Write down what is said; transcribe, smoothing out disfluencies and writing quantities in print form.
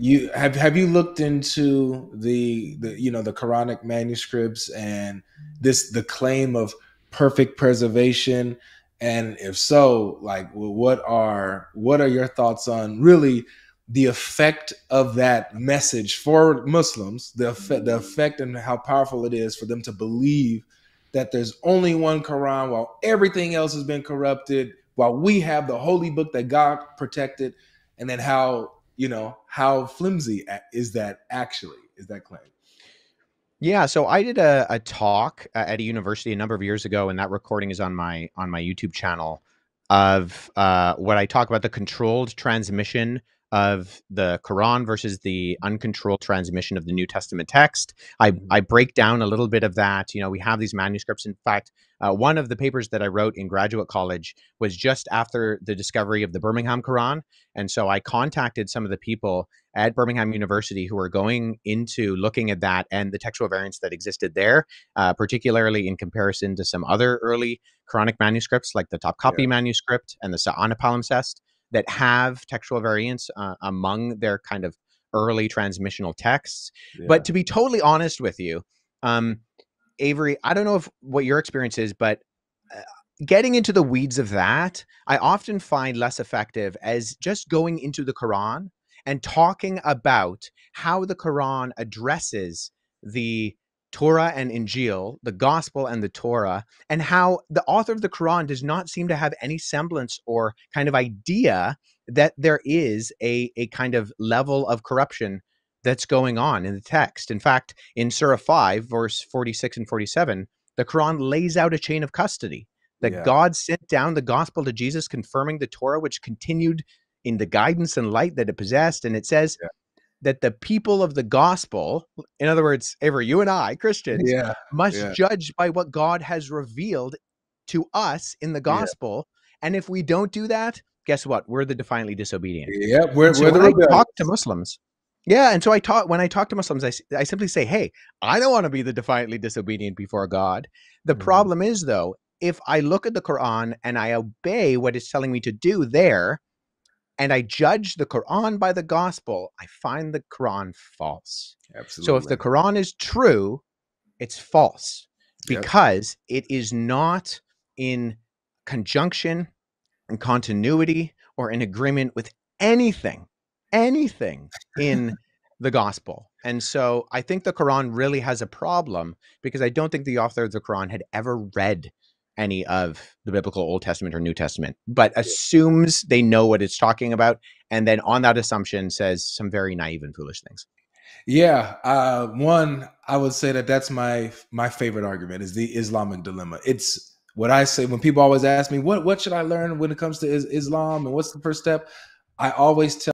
You have you looked into the the Quranic manuscripts and the claim of perfect preservation? And if so, like, well, what are your thoughts on really the effect of that message for Muslims, the effect and how powerful it is for them to believe that there's only one Quran while everything else has been corrupted, while we have the holy book that God protected, and then how flimsy is that claim? Yeah, so I did a talk at a university a number of years ago, and that recording is on my YouTube channel of what I talk about the controlled transmission of the Quran versus the uncontrolled transmission of the New Testament text. I break down a little bit of that. You know, we have these manuscripts. In fact, one of the papers that I wrote in graduate college was just after the discovery of the Birmingham Quran, and so I contacted some of the people at Birmingham University who are going into looking at that and the textual variants that existed there, particularly in comparison to some other early Quranic manuscripts like the Topkapi Yeah, manuscript and the Sa'ana palimpsest that have textual variants among their kind of early transmissional texts. But yeah, to be totally honest with you, um, Avery, I don't know if what your experience is, but uh, getting into the weeds of that, I often find less effective as just going into the Quran and talking about how the Quran addresses the Torah and Injil, the gospel and the Torah, and how the author of the Quran does not seem to have any semblance or kind of idea that there is a kind of level of corruption that's going on in the text. In fact, in Surah 5, verse 46 and 47, the Quran lays out a chain of custody that yeah, God sent down the gospel to Jesus, confirming the Torah, which continued in the guidance and light that it possessed. And it says yeah, that the people of the gospel, in other words, Avery, you and I, Christians, yeah, must yeah, judge by what God has revealed to us in the yeah, gospel. And if we don't do that, guess what? We're the defiantly disobedient. yeah. And so We're the when I talk to rebellious. Muslims, yeah, and so when I talk to Muslims, I simply say, hey, I don't want to be the defiantly disobedient before God. The Mhm. problem is, though, if I look at the Quran and I obey what it's telling me to do there, and I judge the Quran by the gospel, I find the Quran false. So if the Absolutely. Quran is true, it's false Yep. because it is not in conjunction and continuity or in agreement with anything, anything in the gospel. And so I think the Quran really has a problem because I don't think the author of the Quran had ever read any of the biblical Old Testament or New Testament, but assumes they know what it's talking about. And then on that assumption says some very naive and foolish things. Yeah, one, I would say that that's my favorite argument is the Islamic dilemma. It's what I say when people always ask me what should I learn when it comes to Islam and what's the first step. I always tell